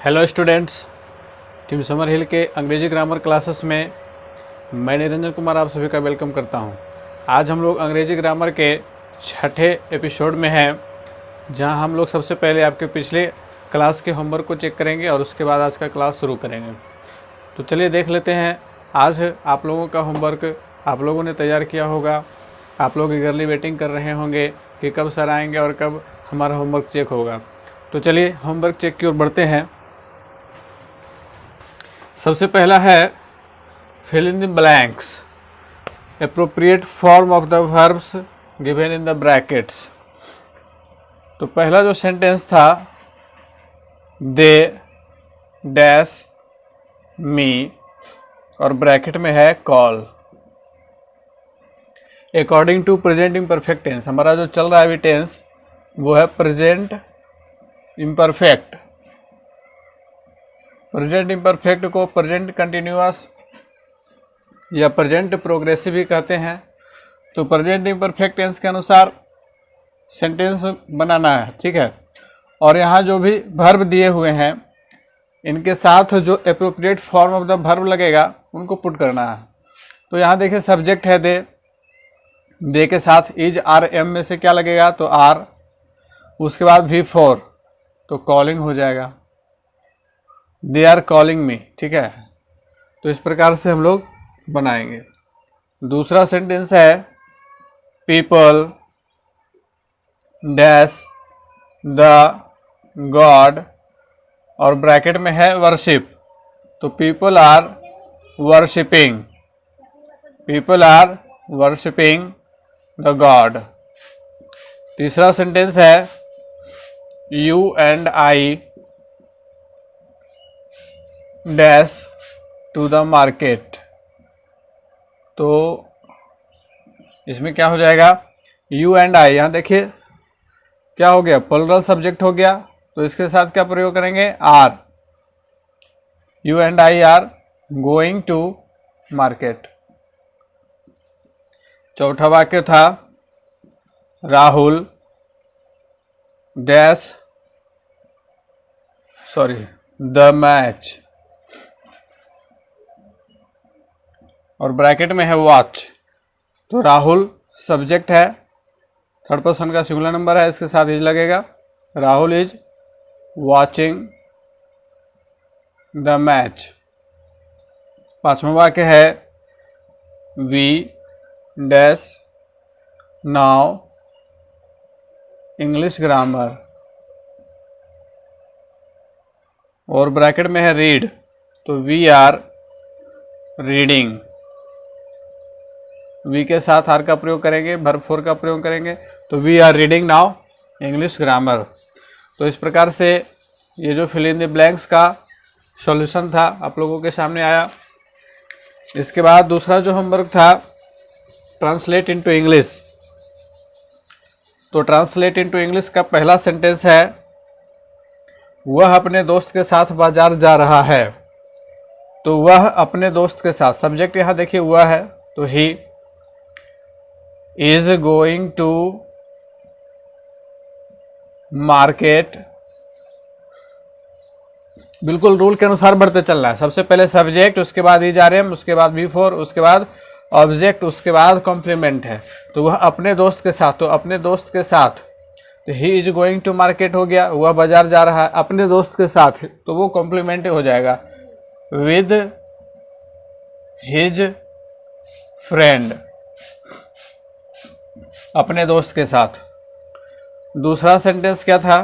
Hello students, team summer हिल के अंग्रेजी grammar classes में मैं निरंजन कुमार आप सभी का वेलकम करता हूं। आज हम लोग अंग्रेजी ग्रामर के छठे एपिसोड में हैं, जहां हम लोग सबसे पहले आपके पिछले क्लास के होमवर्क को चेक करेंगे और उसके बाद आज का क्लास शुरू करेंगे। तो चलिए देख लेते हैं आज आप लोगों का होमवर्क आप लोगों ने तैयार किया होगा। आप लोग ईगरली वेटिंग कर रहे होंगे कि कब सर आएंगे और कब हमारा होमवर्क चेक होगा। तो चलिए होमवर्क चेक की ओर बढ़ते हैं। सबसे पहला है fill in the blanks, appropriate form of the verbs given in the brackets. तो पहला जो सेंटेंस था, दे डैश मी और ब्रैकेट में है call. According to present imperfect tense, हमारा जो चल रहा है अभी टेंस वो है प्रेजेंट इम्परफेक्ट। प्रेजेंट इम्परफेक्ट को प्रेजेंट कंटिन्यूअस या प्रेजेंट प्रोग्रेसिव भी कहते हैं। तो प्रेजेंट इम्परफेक्ट टेंस के अनुसार सेंटेंस बनाना है, ठीक है। और यहाँ जो भी वर्ब दिए हुए हैं इनके साथ जो appropriate form of the verb लगेगा उनको पुट करना है। तो यहाँ देखिए सब्जेक्ट है दे के साथ इज आर एम में से क्या लगेगा, तो आर, उसके बाद V4 तो कॉलिंग हो जाएगा, दे आर कॉलिंग मी, ठीक है। तो इस प्रकार से हम लोग बनाएंगे। दूसरा सेंटेंस है पीपल डैश द गॉड और ब्रैकेट में है वर्शिप। तो people are worshipping, people are worshipping the god. तीसरा सेंटेंस है you and I dash to the market. तो इसमें क्या हो जाएगा, यू एंड आई, यहाँ देखिए क्या हो गया, प्लुरल सब्जेक्ट हो गया। तो इसके साथ क्या प्रयोग करेंगे, are. You and I are going to market. चौथा वाक्य था राहुल डैश द मैच और ब्रैकेट में है वॉच। तो राहुल सब्जेक्ट है, थर्ड पर्सन का सिंगुलर नंबर है, इसके साथ इज लगेगा। Rahul is watching the match. पांचवा वाक्य है we dash now English grammar और ब्रैकेट में है रीड। तो वी आर रीडिंग, वी के साथ आर का प्रयोग करेंगे, वर्ब 4 का प्रयोग करेंगे। तो we are reading now English grammar. तो इस प्रकार से ये जो फिल इन द ब्लैंक्स का सॉल्यूशन था आप लोगों के सामने आया। इसके बाद दूसरा जो होमवर्क था ट्रांसलेट इनटू इंग्लिश। तो ट्रांसलेट इनटू इंग्लिश का पहला सेंटेंस है वह अपने दोस्त के साथ बाजार जा रहा है। तो वह अपने दोस्त के साथ, सब्जेक्ट यहाँ देखिए वह है, तो he is going to market. बिल्कुल रूल के अनुसार बढ़ते चलना है। सबसे पहले सब्जेक्ट, उसके बाद इज आर एम, उसके बाद V4, उसके बाद ऑब्जेक्ट, उसके बाद कॉम्प्लीमेंट है। तो वह अपने दोस्त के साथ, तो अपने दोस्त के साथ, तो he is going to market हो गया, वह बाजार जा रहा है अपने दोस्त के साथ, तो वो कॉम्प्लीमेंट हो जाएगा विद हिज फ्रेंड, अपने दोस्त के साथ। दूसरा सेंटेंस क्या था,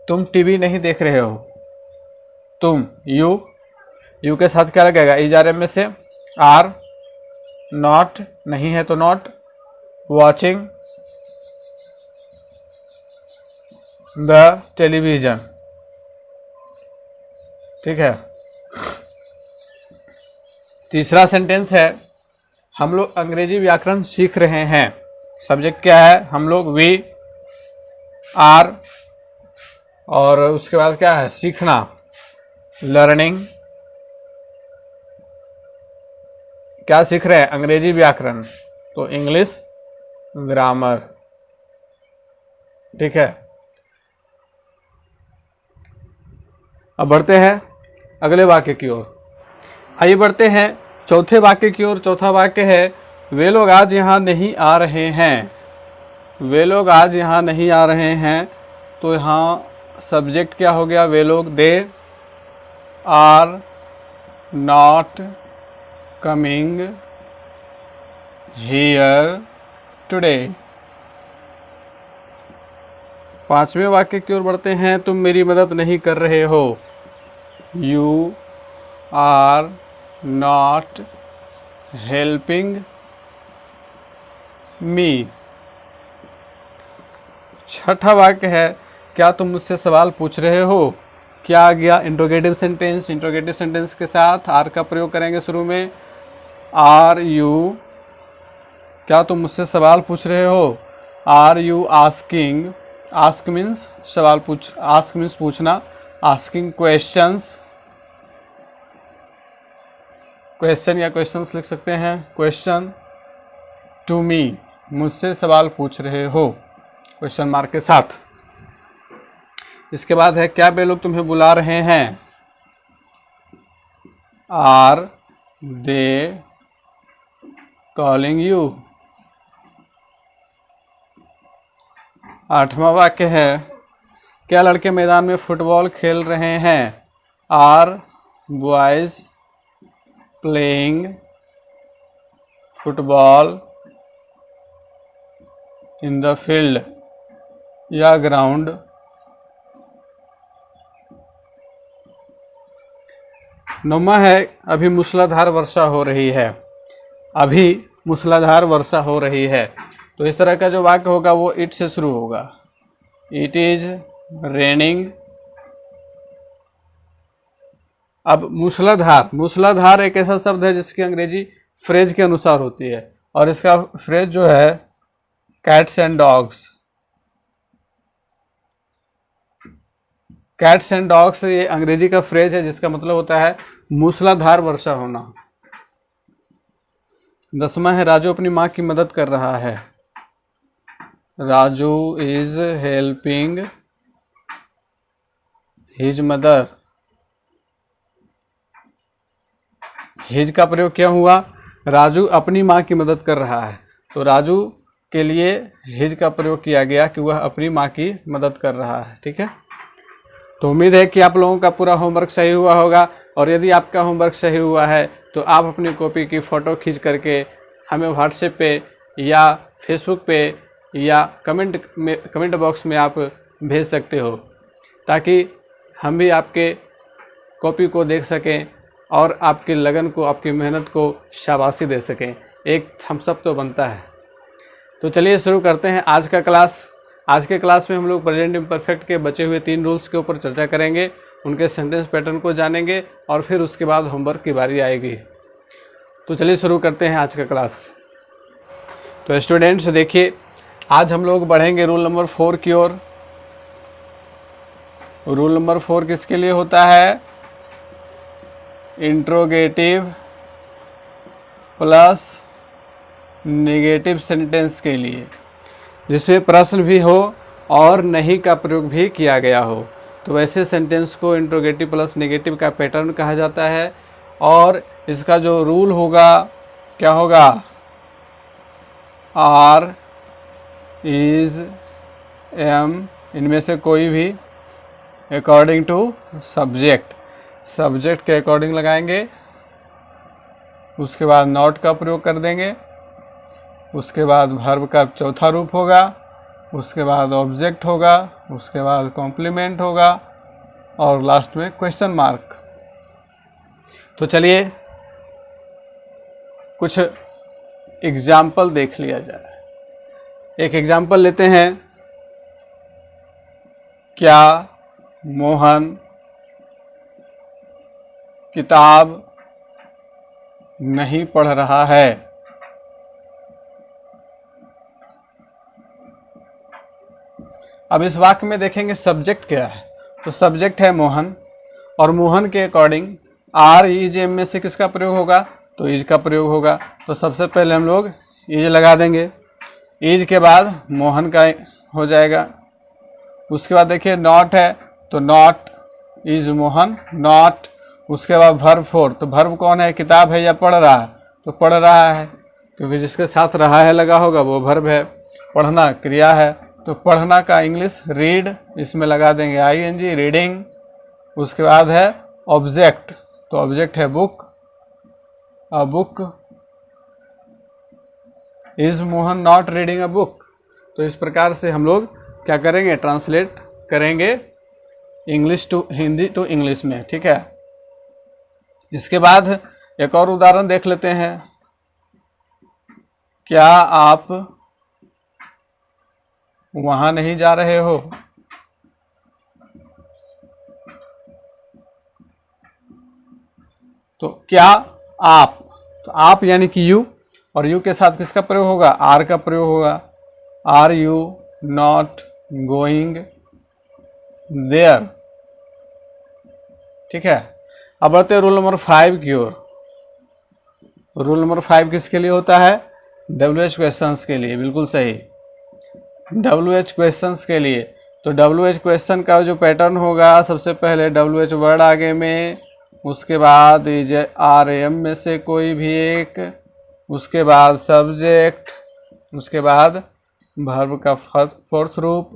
तुम टीवी नहीं देख रहे हो। तुम यू के साथ क्या लगेगा, इज आर एम में से आर, नॉट नहीं है तो नॉट, वॉचिंग द टेलीविजन, ठीक है। तीसरा सेंटेंस है हम लोग अंग्रेजी व्याकरण सीख रहे हैं। सब्जेक्ट क्या है, हम लोग वी आर और उसके बाद क्या है, सीखना, लर्निंग। क्या सीख रहे हैं, अंग्रेजी व्याकरण, तो इंग्लिश ग्रामर, ठीक है। अब बढ़ते हैं अगले वाक्य की ओर। आइए बढ़ते हैं चौथे वाक्य की ओर। चौथा वाक्य है वे लोग आज यहाँ नहीं आ रहे हैं। वे लोग आज यहाँ नहीं आ रहे हैं, तो यहाँ सब्जेक्ट क्या हो गया? वे लोग, they are not coming here today. पांचवें वाक्य की ओर बढ़ते हैं। तुम मेरी मदद नहीं कर रहे हो। You are not helping me. छठा वाक्य है क्या तुम मुझसे सवाल पूछ रहे हो। क्या आ गया? Interrogative sentence. इंट्रोगेटिव सेंटेंस के साथ आर का प्रयोग करेंगे शुरू में। आर यू, क्या तुम मुझसे सवाल पूछ रहे हो। Are you asking, ask means सवाल पूछ, आस्क मीन्स पूछना, आस्किंग क्वेश्चंस, क्वेश्चन या क्वेश्चंस लिख सकते हैं। क्वेश्चन टू मी, मुझसे सवाल पूछ रहे हो, क्वेश्चन मार्क के साथ। इसके बाद है क्या वे लोग तुम्हें बुला रहे हैं। Are they calling you. आठवां वाक्य है क्या लड़के मैदान में फुटबॉल खेल रहे हैं। Are boys playing football in the field या ग्राउंड। नौवां है अभी मूसलाधार वर्षा हो रही है। अभी मूसलाधार वर्षा हो रही है, तो इस तरह का जो वाक्य होगा वो इट से शुरू होगा। It is raining. अब मूसलाधार, मूसलाधार एक ऐसा शब्द है जिसकी अंग्रेजी फ्रेज के अनुसार होती है, और इसका फ्रेज जो है cats and dogs. Cats and dogs ये अंग्रेजी का फ्रेज है जिसका मतलब होता है मूसलाधार वर्षा होना। 10वां है राजू अपनी माँ की मदद कर रहा है। Raju is helping his mother. His का प्रयोग क्या हुआ? राजू अपनी माँ की मदद कर रहा है, तो राजू के लिए हिज का प्रयोग किया गया कि वह अपनी माँ की मदद कर रहा है। ठीक है, तो उम्मीद है कि आप लोगों का पूरा होमवर्क सही हुआ होगा, और यदि आपका होमवर्क सही हुआ है तो आप अपनी कॉपी की फ़ोटो खींच करके हमें व्हाट्सएप पे या फेसबुक पे या कमेंट बॉक्स में आप भेज सकते हो, ताकि हम भी आपके कॉपी को देख सकें और आपकी लगन को, आपकी मेहनत को शाबाशी दे सकें। एक थम्स अप तो बनता है। तो चलिए शुरू करते हैं आज का क्लास। आज के क्लास में हम लोग प्रेजेंट इम्परफेक्ट के बचे हुए 3 रूल्स के ऊपर चर्चा करेंगे, उनके सेंटेंस पैटर्न को जानेंगे, और फिर उसके बाद होमवर्क की बारी आएगी। तो चलिए शुरू करते हैं आज का क्लास। तो स्टूडेंट्स देखिए, आज हम लोग बढ़ेंगे रूल नंबर 4 की ओर। रूल नंबर 4 किसके लिए होता है? इंट्रोगेटिव प्लस नेगेटिव सेंटेंस के लिए, जिसमें प्रश्न भी हो और नहीं का प्रयोग भी किया गया हो। तो वैसे सेंटेंस को इंट्रोगेटिव प्लस नेगेटिव का पैटर्न कहा जाता है। और इसका जो रूल होगा क्या होगा? आर, इज, एम, इनमें से कोई भी अकॉर्डिंग टू सब्जेक्ट, सब्जेक्ट के अकॉर्डिंग लगाएंगे। उसके बाद नॉट का प्रयोग कर देंगे। उसके बाद वर्ब का चौथा रूप होगा। उसके बाद ऑब्जेक्ट होगा। उसके बाद कॉम्प्लीमेंट होगा, और लास्ट में क्वेश्चन मार्क। तो चलिए कुछ एग्जाम्पल देख लिया जाए। एक एग्जाम्पल लेते हैं। क्या मोहन किताब नहीं पढ़ रहा है? अब इस वाक्य में देखेंगे सब्जेक्ट क्या है। तो सब्जेक्ट है मोहन, और मोहन के अकॉर्डिंग आर, इज, एम में से किसका प्रयोग होगा? तो इज का प्रयोग होगा। तो सबसे पहले हम लोग इज लगा देंगे। इज के बाद मोहन का हो जाएगा। उसके बाद देखिए नॉट है, तो नॉट इज मोहन नॉट, उसके बाद वर्ब 4, तो वर्ब कौन है, किताब है या पढ़ रहा है, तो पढ़ रहा है, क्योंकि जिसके साथ रहा है लगा होगा वो वर्ब है, पढ़ना क्रिया है, तो पढ़ना का इंग्लिश रीड, इसमें लगा देंगे ing रीडिंग। उसके बाद है ऑब्जेक्ट, तो ऑब्जेक्ट है book, a book, is Mohan not reading a book. तो इस प्रकार से हम लोग क्या करेंगे, ट्रांसलेट करेंगे English to Hindi to English में, ठीक है। इसके बाद एक और उदाहरण देख लेते हैं। क्या आप वहां नहीं जा रहे हो, तो क्या आप, तो आप यानी कि यू, और यू के साथ किसका प्रयोग होगा, आर का प्रयोग होगा, are you not going there, ठीक है। अब बढ़ते हैं रूल नंबर 5 की ओर। रूल नंबर 5 किसके लिए होता है, WH क्वेश्चंस के लिए, बिल्कुल सही, WH क्वेश्चंस के लिए। तो WH क्वेश्चन का जो पैटर्न होगा, सबसे पहले WH वर्ड आगे में, उसके बाद RM में से कोई भी एक, उसके बाद सब्जेक्ट, उसके बाद वर्ब का फोर्थ रूप,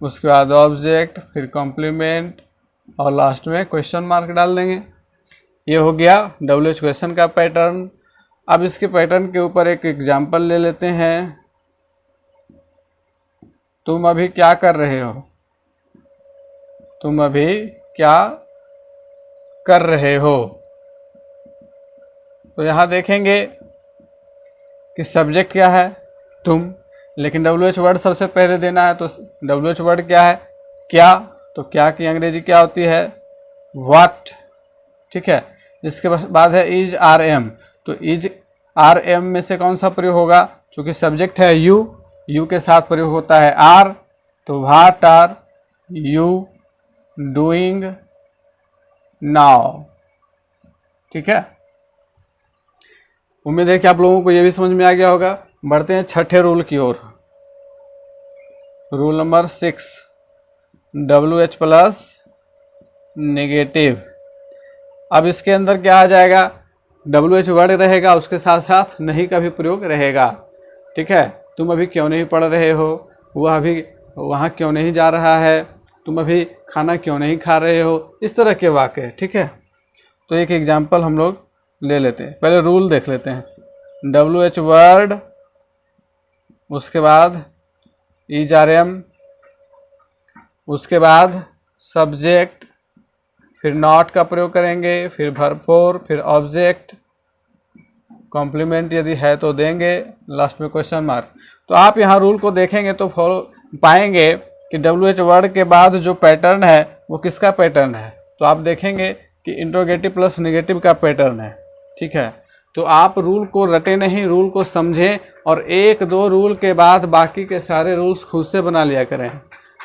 उसके बाद ऑब्जेक्ट, फिर कॉम्प्लीमेंट, और लास्ट में क्वेश्चन मार्क डाल देंगे। ये हो गया WH क्वेश्चन का पैटर्न। अब इसके पैटर्न के ऊपर एक एग्जाम्पल ले लेते हैं। तुम अभी क्या कर रहे हो, तुम अभी क्या कर रहे हो, तो यहाँ देखेंगे कि सब्जेक्ट क्या है, तुम, लेकिन WH वर्ड सबसे पहले देना है, तो WH वर्ड क्या है, क्या, तो क्या की अंग्रेजी क्या होती है, व्हाट, ठीक है। इसके बाद है इज RM, तो इज RM में से कौन सा प्रयोग होगा, क्योंकि सब्जेक्ट है यू के साथ प्रयोग होता है आर, तो what are you doing now, ठीक है। उम्मीद है कि आप लोगों को यह भी समझ में आ गया होगा। बढ़ते हैं छठे रूल की ओर। Rule number 6, WH plus negative. अब इसके अंदर क्या आ जाएगा, WH वर्ड रहेगा, उसके साथ साथ नहीं का भी प्रयोग रहेगा, ठीक है। तुम अभी क्यों नहीं पढ़ रहे हो, वह अभी वहाँ क्यों नहीं जा रहा है, तुम अभी खाना क्यों नहीं खा रहे हो, इस तरह के वाक्य, ठीक है। तो एक एग्जाम्पल हम लोग ले लेते हैं, पहले रूल देख लेते हैं। WH वर्ड, उसके बाद इज RM, उसके बाद सब्जेक्ट, फिर नॉट का प्रयोग करेंगे, फिर वर्ब 4, फिर ऑब्जेक्ट, कॉम्प्लीमेंट यदि है तो देंगे, लास्ट में क्वेश्चन मार्क। तो आप यहाँ रूल को देखेंगे तो फॉलो पाएंगे कि WH वर्ड के बाद जो पैटर्न है वो किसका पैटर्न है, तो आप देखेंगे कि इंट्रोगेटिव प्लस नेगेटिव का पैटर्न है, ठीक है। तो आप रूल को रटे नहीं, रूल को समझें, और 1-2 रूल के बाद बाकी के सारे रूल्स खुद से बना लिया करें,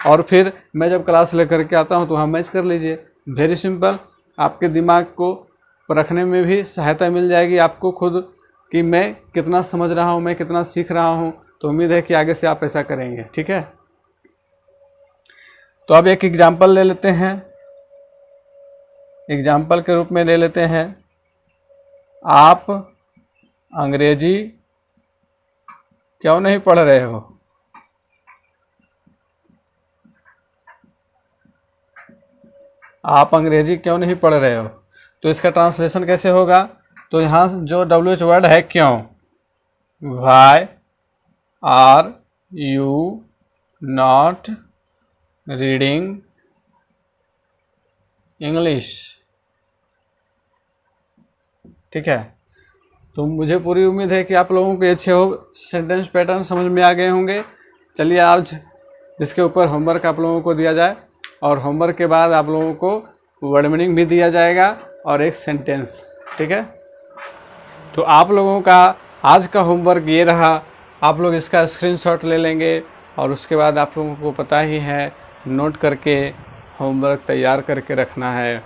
और फिर मैं जब क्लास लेकर के आता हूँ तो हम मैच कर लीजिए। वेरी सिंपल, आपके दिमाग को परखने में भी सहायता मिल जाएगी आपको खुद, कि मैं कितना समझ रहा हूँ, मैं कितना सीख रहा हूँ। तो उम्मीद है कि आगे से आप ऐसा करेंगे, ठीक है। तो अब एक एग्जाम्पल ले लेते हैं। एग्जाम्पल के रूप में ले लेते हैं, आप अंग्रेजी क्यों नहीं पढ़ रहे हो, आप अंग्रेजी क्यों नहीं पढ़ रहे हो। तो इसका ट्रांसलेशन कैसे होगा, तो यहाँ जो WH वर्ड है क्यों, why are you not reading English, ठीक है। तो मुझे पूरी उम्मीद है कि आप लोगों को ये 6 सेंटेंस पैटर्न समझ में आ गए होंगे। चलिए आज इसके ऊपर होमवर्क आप लोगों को दिया जाए, और होमवर्क के बाद आप लोगों को वर्ड मीनिंग भी दिया जाएगा और एक सेंटेंस, ठीक है। तो आप लोगों का आज का होमवर्क ये रहा, आप लोग इसका स्क्रीनशॉट ले लेंगे, और उसके बाद आप लोगों को पता ही है नोट करके होमवर्क तैयार करके रखना है।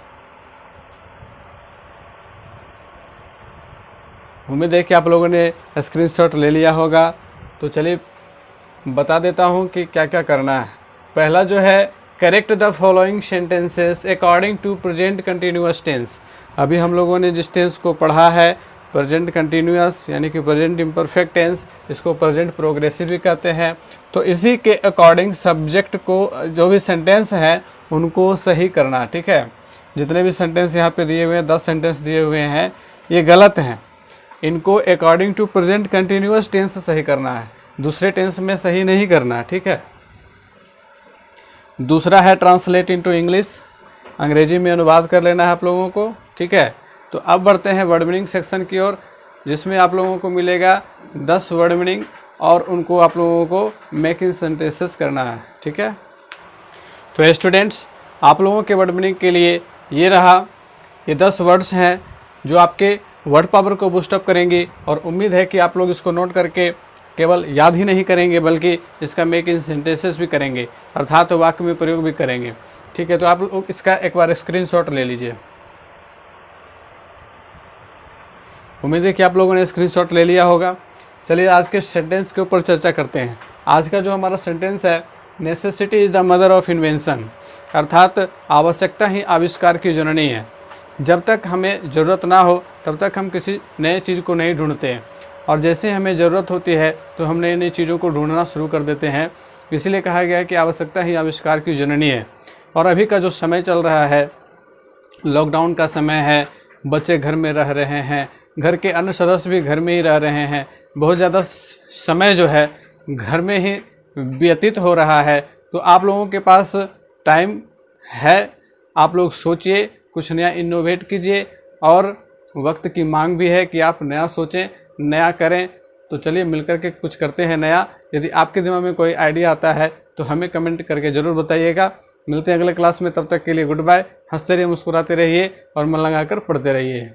उम्मीद है कि आप लोगों ने स्क्रीनशॉट ले लिया होगा। तो चलिए बता देता हूँ कि क्या क्या करना है। पहला जो है correct the following sentences according to present continuous tense. अभी हम लोगों ने जिस टेंस को पढ़ा है प्रेजेंट कंटिन्यूअस यानी कि प्रेजेंट इम्परफेक्ट टेंस, इसको प्रेजेंट प्रोग्रेसिव भी कहते हैं। तो इसी के अकॉर्डिंग सब्जेक्ट को जो भी सेंटेंस है उनको सही करना, ठीक है। जितने भी सेंटेंस यहाँ पे दिए हुए हैं, 10 सेंटेंस दिए हुए हैं, ये गलत हैं। इनको according to present continuous tense सही करना है, दूसरे टेंस में सही नहीं करना, ठीक है। दूसरा है ट्रांसलेट इनटू इंग्लिश, अंग्रेजी में अनुवाद कर लेना है आप लोगों को, ठीक है। तो अब बढ़ते हैं वर्ड मीनिंग सेक्शन की ओर, जिसमें आप लोगों को मिलेगा 10 वर्ड मीनिंग और उनको आप लोगों को मेकिंग सेंटेंसेस करना है, ठीक है। तो स्टूडेंट्स, आप लोगों के वर्ड मीनिंग के लिए ये रहा, ये 10 वर्ड्स हैं जो आपके वर्ड पावर को बूस्टअप करेंगे और उम्मीद है कि आप लोग इसको नोट करके केवल याद ही नहीं करेंगे बल्कि इसका मेकिंग सेंटेंसेस भी करेंगे, अर्थात वाक्य में प्रयोग भी करेंगे, ठीक है। तो आप लोग इसका एक बार स्क्रीनशॉट ले लीजिए। उम्मीद है कि आप लोगों ने स्क्रीनशॉट ले लिया होगा। चलिए आज के सेंटेंस के ऊपर चर्चा करते हैं। आज का जो हमारा सेंटेंस है, necessity is the mother of invention, अर्थात आवश्यकता ही आविष्कार की जननी है। जब तक हमें ज़रूरत ना हो तब तक हम किसी नए चीज़ को नहीं ढूंढते हैं, और जैसे हमें ज़रूरत होती है तो हम नई नई चीज़ों को ढूंढना शुरू कर देते हैं। इसीलिए कहा गया है कि आवश्यकता ही आविष्कार की जननी है। और अभी का जो समय चल रहा है, लॉकडाउन का समय है, बच्चे घर में रह रहे हैं, घर के अन्य सदस्य भी घर में ही रह रहे हैं, बहुत ज़्यादा समय जो है घर में ही व्यतीत हो रहा है। तो आप लोगों के पास टाइम है, आप लोग सोचिए, कुछ नया इनोवेट कीजिए, और वक्त की मांग भी है कि आप नया सोचें, नया करें। तो चलिए मिलकर के कुछ करते हैं नया। यदि आपके दिमाग में कोई आइडिया आता है तो हमें कमेंट करके ज़रूर बताइएगा। मिलते हैं अगले क्लास में, तब तक के लिए गुड बाय। हंसते रहिए, मुस्कुराते रहिए और मन लगाकर पढ़ते रहिए।